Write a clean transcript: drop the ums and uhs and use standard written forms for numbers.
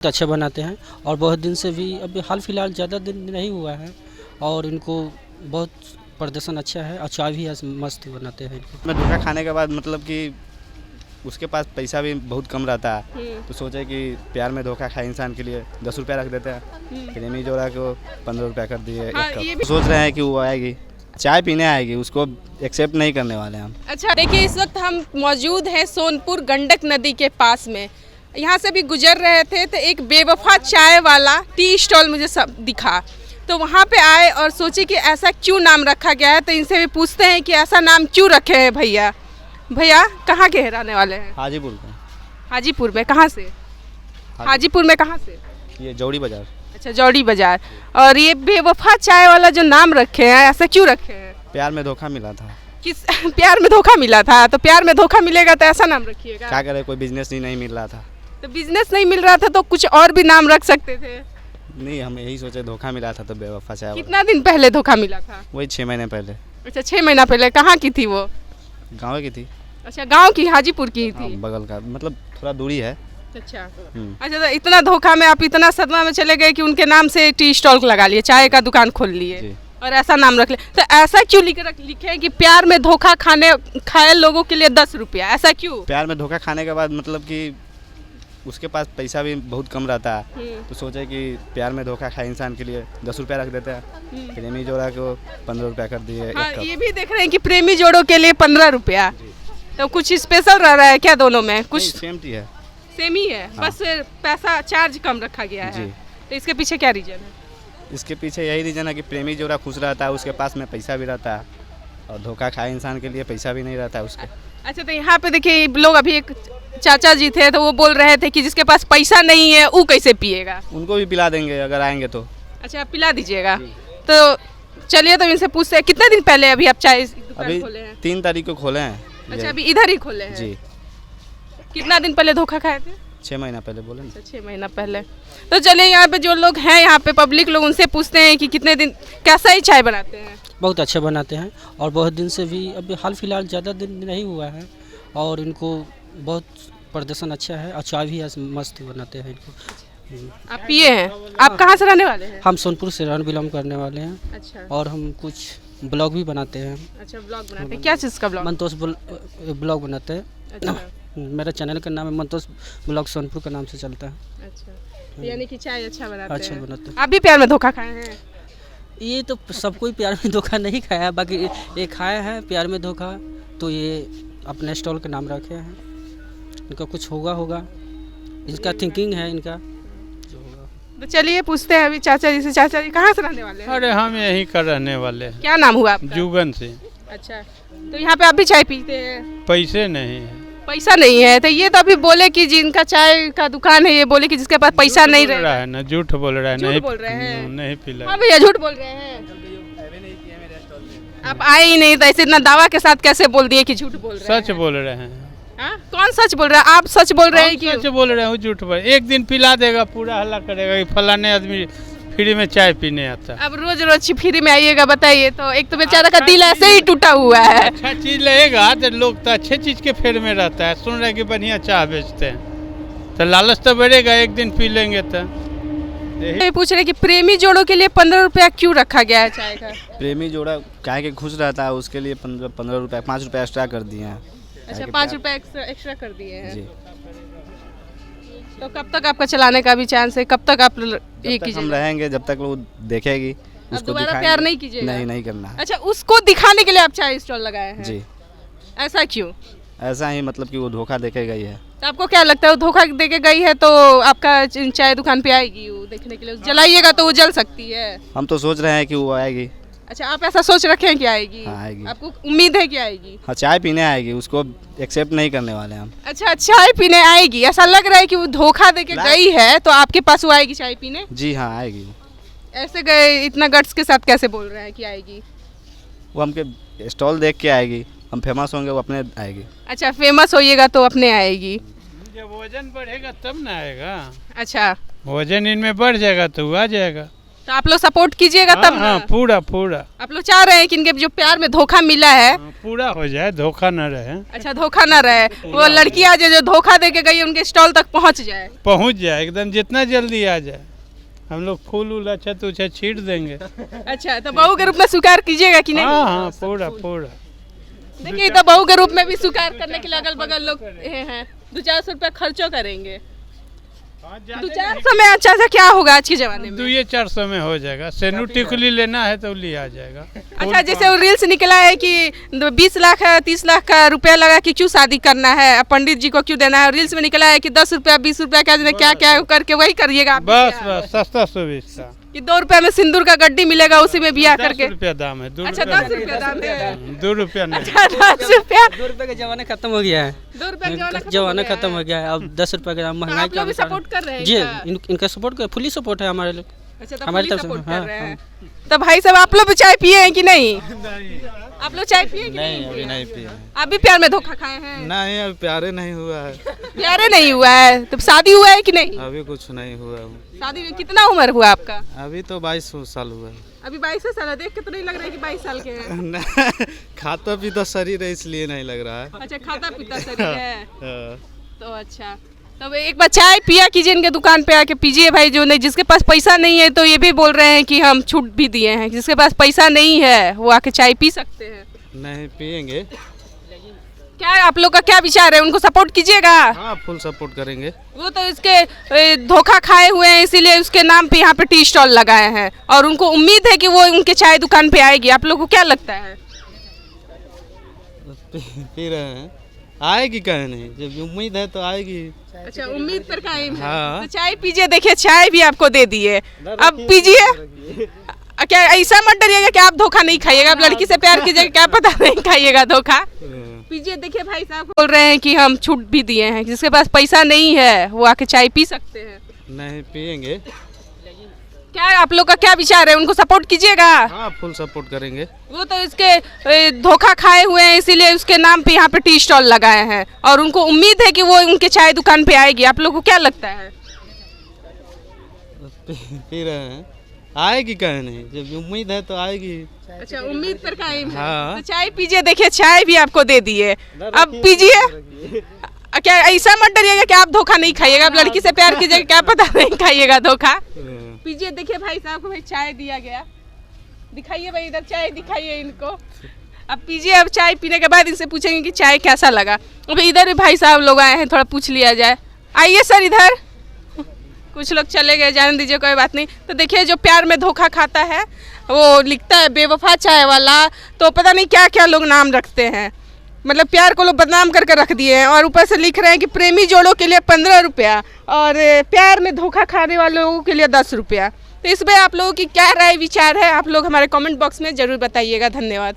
अच्छे बनाते हैं और बहुत दिन से भी अभी हाल फिलहाल ज़्यादा दिन नहीं हुआ है और इनको बहुत प्रदर्शन अच्छा है और चाय भी मस्त बनाते हैं इनको। मैं धोखा खाने के बाद मतलब कि उसके पास पैसा भी बहुत कम रहता है तो सोचे कि प्यार में धोखा खाए इंसान के लिए 10 रुपया रख देते हैं, प्रेमी जोड़ा को 15 रुपया कर दिए। हाँ, एक ये कप भी सोच रहे हैं कि वो आएगी चाय पीने आएगी, उसको एक्सेप्ट नहीं करने वाले हम। अच्छा देखिए, इस वक्त हम मौजूद हैं सोनपुर गंडक नदी के पास में। यहाँ से भी गुजर रहे थे तो एक बेवफा चाय वाला टी स्टॉल मुझे सब दिखा, तो वहाँ पे आए और सोचे कि ऐसा क्यों नाम रखा गया है। तो इनसे भी पूछते हैं कि ऐसा नाम क्यों रखे हैं भैया। भैया कहाँ के रहने वाले हैं? हाजीपुर में। हाजीपुर में कहाँ से? हाजीपुर में कहाँ से? ये जौड़ी बाजार। अच्छा, जौड़ी बाजार। और ये बेवफा चाय वाला जो नाम रखे हैं, ऐसा क्यों रखे हैं? प्यार में धोखा मिला था। किस प्यार में धोखा मिला था? तो प्यार में धोखा मिलेगा तो ऐसा नाम रखिएगा। क्या करे, कोई बिजनेस ही नहीं मिल रहा था। तो बिजनेस नहीं मिल रहा था तो कुछ और भी नाम रख सकते थे। नहीं, हम यही सोचे धोखा मिला था तो बेवफा चाय वाला। कितना दिन पहले धोखा मिला था? वही 6 महीने पहले। अच्छा, 6 महीना पहले। कहाँ की थी वो? गाँव की थी। अच्छा, गांव की, हाजीपुर की ही हाँ, थी। बगल का, मतलब थोड़ा दूरी है। अच्छा अच्छा, तो इतना धोखा में आप इतना सदमा में चले गए कि उनके नाम से टी स्टॉल लगा लिए, चाय का दुकान खोल लिए जी। और ऐसा नाम रख लिया। तो ऐसा क्यों लिखे हैं कि प्यार में धोखा खाए लोगों के लिए 10 रुपया? ऐसा क्यों? प्यार में धोखा खाने के बाद मतलब कि उसके पास पैसा भी बहुत कम रहता है तो सोचे कि प्यार में धोखा खाए इंसान के लिए 10 रुपया रख देते हैं, प्रेमी जोड़ा को 15 रुपया कर दिए। हाँ, एक कप ये भी देख रहे हैं कि प्रेमी जोड़ों के लिए 15 रुपया। तो कुछ स्पेशल रह रहा है क्या दोनों में? कुछ सेम टी है। सेम ही है। हाँ। बस पैसा चार्ज कम रखा गया है। जी। तो इसके पीछे क्या रीजन है? इसके पीछे यही रीज़न है कि प्रेमी जोड़ा खुश रहता है, उसके पास में पैसा भी रहता है, और धोखा खाए इंसान के लिए पैसा भी नहीं रहता है उसके। अच्छा, तो यहाँ पे देखिए लोग, अभी एक चाचा जी थे तो वो बोल रहे थे कि जिसके पास पैसा नहीं है वो कैसे पिएगा। उनको भी पिला देंगे अगर आएंगे तो। अच्छा, पिला दीजिएगा। तो चलिए, तो इनसे पूछते हैं कितने दिन पहले अभी आप चाय दुकान अभी खोले हैं? 3 तारीख को खोले हैं। अच्छा, अभी इधर ही खोले हैं। जी। कितना दिन पहले धोखा खाए थे? 6 महीना पहले बोले ना। अच्छा, 6 महीना पहले। तो चलिए, यहाँ पे जो लोग हैं, यहाँ पे पब्लिक लोग, उनसे पूछते हैं कि कितने दिन कैसा ही चाय बनाते हैं। बहुत अच्छे बनाते हैं और बहुत दिन से भी अभी हाल फिलहाल ज़्यादा दिन नहीं हुआ है और इनको बहुत प्रदर्शन अच्छा है और चाय भी मस्त बनाते हैं इनको। आप पिए हैं? आप कहाँ से रहने वाले हैं? हम सोनपुर से बिलोंग करने वाले हैं अच्छा और हम कुछ ब्लॉग भी बनाते हैं। अच्छा, ब्लॉग बनाते हैं। क्या चीज़ का ब्लॉग? मंतोष ब्लॉग बनाते हैं। अच्छा मेरा चैनल का नाम है मंतोष ब्लॉग सोनपुर का नाम से चलता है। अच्छा, तो यानी कि चाय अच्छा बनाते अच्छा हैं। बनाते हैं। आप भी प्यार में धोखा खाए हैं? ये तो सब कोई प्यार में धोखा नहीं खाया है, बाकी ये खाया है प्यार में धोखा, तो ये अपने स्टॉल का नाम रखे हैं। इनका कुछ होगा इनका थिंकिंग है इनका जो होगा। तो चलिए पूछते हैं अभी चाचा जी से। चाचा जी कहाँ से रहने वाले हैं? अरे हम यहीं का रहने वाले हैं, क्या नाम हुआ आपका? जुगन से। अच्छा, तो यहाँ पे आप भी चाय पीते हैं? पैसे नहीं है। पैसा नहीं है तो ये तो अभी बोले कि जिनका चाय का दुकान है, ये बोले कि जिसके पास पैसा नहीं बोल रहा रहे। है ना, झूठ बोल रहा है। झूठ नहीं बोल रहे हैं। नहीं पिला। हाँ भैया, झूठ बोल रहे हैं। आप आए ही नहीं तो ऐसे इतना दावा के साथ कैसे बोल दिए कि झूठ बोल रहे हैं? सच बोल रहे हैं। हाँ? कौन सच बोल रहा है? आप सच बोल रहे हैं कि सच बोल रहे हैं, वो झूठ बोल। एक दिन पिला देगा, पूरा हल्ला करेगा कि फलाने आदमी फ्री में चाय पीने आता है। अब रोज रोज फ्री में आइएगा, बताइए। तो एक तो बेचारा का दिल ऐसे ही टूटा हुआ है। अच्छा चीज लगेगा तो लोग तो अच्छे चीज के फेर में रहता है। सुन रहे कि बढ़िया चाय बेचते हैं तो लालच तो बढ़ेगा, एक दिन पी लेंगे तो। ये पूछ रहे कि प्रेमी जोड़ों के लिए 15 रुपया क्यों रखा गया है चाय का? प्रेमी जोड़ा काहे के खुश रहता है उसके लिए 15 रुपया 5 रुपया एक्स्ट्रा कर दिए हैं। अच्छा, 5 रुपया एक्स्ट्रा कर दिए हैं। जी। तो कब तक आपका चलाने का भी चांस है? कब तक आप ये जब तक हम कीजिएगा? रहेंगे, जब तक वो देखेगी अब उसको दोबारा दिखाएंगे। प्यार नहीं कीजिएगा? नहीं करना है। अच्छा, उसको दिखाने के लिए आप चाय स्टॉल लगाए हैं? जी। ऐसा क्यों? ऐसा ही मतलब कि वो धोखा देके गई है। तो आपको क्या लगता है वो धोखा दे के गई है तो आपका चाय दुकान पे आएगी वो देखने के लिए? जलाइएगा तो वो जल सकती है। हम तो सोच रहे हैं कि वो आएगी। अच्छा, आप ऐसा सोच रखे हैं कि आएगी? हाँ, आएगी। आपको उम्मीद है कि आएगी? हाँ, चाय पीने आएगी, उसको एक्सेप्ट नहीं करने वाले हम। अच्छा, चाय पीने आएगी। ऐसा लग रहा है कि वो धोखा दे के गई है तो आपके पास वो आएगी चाय पीने? जी हाँ, आएगी। ऐसे गए इतना गट्स के साथ कैसे बोल रहे हैं कि आएगी? वो हमके स्टॉल देख के आएगी, हम फेमस होंगे, वो अपने आएगी। अच्छा, फेमस होइएगा तो अपने आएगी। जब वजन बढ़ेगा तब ना आएगा। अच्छा, वजन इनमें बढ़ जाएगा तो वो आ जाएगा। तो तो आप लोग सपोर्ट कीजिएगा तब ना? हाँ पूरा पूरा आप लोग चाह रहे हैं कि इनके जो प्यार में धोखा मिला है पूरा हो जाए, धोखा न रहे, अच्छा धोखा ना रहे, वो लड़की आ जाए जो धोखा दे के गई उनके स्टॉल तक पहुंच जाए। पहुंच जाए एकदम, जितना जल्दी आ जाए। हम लोग फूल उल अच्छा उछा छीट देंगे। अच्छा तो बहू के रूप में स्वीकार कीजिएगा कि नहीं? हाँ पूरा पूरा। देखिए तो बहू के रूप में भी स्वीकार करने के लिए अगल बगल लोग हैं, 200-400 रुपया खर्चो करेंगे। 200-400 में अच्छा सा क्या होगा आज के जमाने में? 200-400 में हो जाएगा। सेनू टिकुली लेना है तो लिया जाएगा। अच्छा जैसे वो रील्स निकला है कि 20 लाख 30 लाख का रुपया लगा कि क्यों शादी करना है, अब पंडित जी को क्यों देना है। रील्स में निकला है कि 10 रुपया 20 रुपया क्या क्या करके वही करिएगा आप। बस बस सस्ता सुविधा कि 2 रुपया में सिंदूर का गड्डी मिलेगा, उसी में बिया करके। 10 रुपया दाम है। अच्छा 10 रुपया दाम है, 2 रुपया नहीं। अच्छा 10 रुपया। 2 रुपये का जमाना खत्म हो गया है। 2 रुपया जमाना खत्म हो गया है, अब 10 रुपये का दाम महंगाई आप लोग भी सपोर्ट कर रहे हैं जी क्या? इनका सपोर्ट कर, फुली सपोर्ट है हमारे लोग। अच्छा तो हमारी फुली तरफ से, सपोर्ट हाँ, कर रहे हैं। तो भाई साहब आप लोग भी चाय पिए हैं कि नहीं? आप लोग चाय पिए कि नहीं? अभी नहीं पिए। आप भी प्यार में धोखा खाए हैं? नहीं अभी प्यारे नहीं हुआ है। प्यारे नहीं हुआ है तो शादी हुआ है कि नहीं? अभी कुछ नहीं हुआ। शादी में कितना उम्र हुआ आपका? अभी तो 22 साल हुआ है। अभी 22 साल है, देख के तो नहीं लग रहा है कि 22 साल के हैं। खाता पीता शरीर है इसलिए नहीं लग रहा है। अच्छा खाता पीता शरीर है हाँ। तो अच्छा। तो एक बार चाय पिया कीजिए, इनके दुकान पे आके पीजिए भाई। जो नहीं जिसके पास पैसा नहीं है तो ये भी बोल रहे हैं कि हम छूट भी दिए हैं, जिसके पास पैसा नहीं है वो आके चाय पी सकते हैं। नहीं पियेंगे। क्या आप लोग का क्या विचार है, उनको सपोर्ट कीजिएगा? हाँ फुल सपोर्ट करेंगे। वो तो इसके धोखा खाए हुए हैं, इसीलिए उसके नाम पे यहाँ पे टी स्टॉल लगाए हैं और उनको उम्मीद है कि वो उनके चाय दुकान पे आएगी। आप लोग को क्या लगता है? पी रहे हैं, आएगी कहे नहीं, जब उम्मीद है तो आएगी। अच्छा उम्मीद पर कायम है। हाँ। तो चाय पीजिए, देखिए चाय भी आपको दे दिए, अब पीजिए। क्या ऐसा मत डरिएगा कि आप धोखा नहीं खाइएगा, आप लड़की से प्यार कीजिएगा, क्या पता नहीं खाइएगा धोखा। पीजिए, देखिए भाई साहब बोल रहे हैं कि हम छूट भी दिए हैं, जिसके पास पैसा नहीं है वो आके चाय पी सकते हैं। नहीं पियेंगे। क्या आप लोग का क्या विचार है, उनको सपोर्ट कीजिएगा? हाँ फुल सपोर्ट करेंगे। वो तो इसके धोखा खाए हुए हैं, इसीलिए उसके नाम पे यहाँ पे टी स्टॉल लगाए हैं और उनको उम्मीद है कि वो उनके चाय दुकान पे आएगी। आप लोग को क्या लगता है? पी रहे हैं, आएगी कहे नहीं, जब उम्मीद है तो आएगी। अच्छा उम्मीद पर कायम है। हाँ। तो चाय पीजिए, देखिए चाय भी आपको दे दिए, अब पीजिए। क्या ऐसा मत डरिएगा कि आप धोखा नहीं खाइएगा, आप लड़की से प्यार कीजिएगा, क्या पता नहीं खाइएगा धोखा। पीजिए, देखिए भाई साहब को भाई चाय दिया गया, दिखाइए भाई इधर चाय दिखाइए इनको। अब पीजिए, अब चाय पीने के बाद इनसे पूछेंगे कि चाय कैसा लगा। अभी इधर भी भाई साहब लोग आए हैं, थोड़ा पूछ लिया जाए। आइए सर इधर। कुछ लोग चले गए, जाने दीजिए, कोई बात नहीं। तो देखिए जो प्यार में धोखा खाता है वो लिखता है बेवफा चाय वाला, तो पता नहीं क्या क्या लोग नाम रखते हैं, मतलब प्यार को लोग बदनाम करके रख दिए हैं। और ऊपर से लिख रहे हैं कि प्रेमी जोड़ों के लिए 15 रुपया और प्यार में धोखा खाने वाले लोगों के लिए 10 रुपया। तो इसमें आप लोगों की क्या राय विचार है, आप लोग हमारे कमेंट बॉक्स में ज़रूर बताइएगा। धन्यवाद।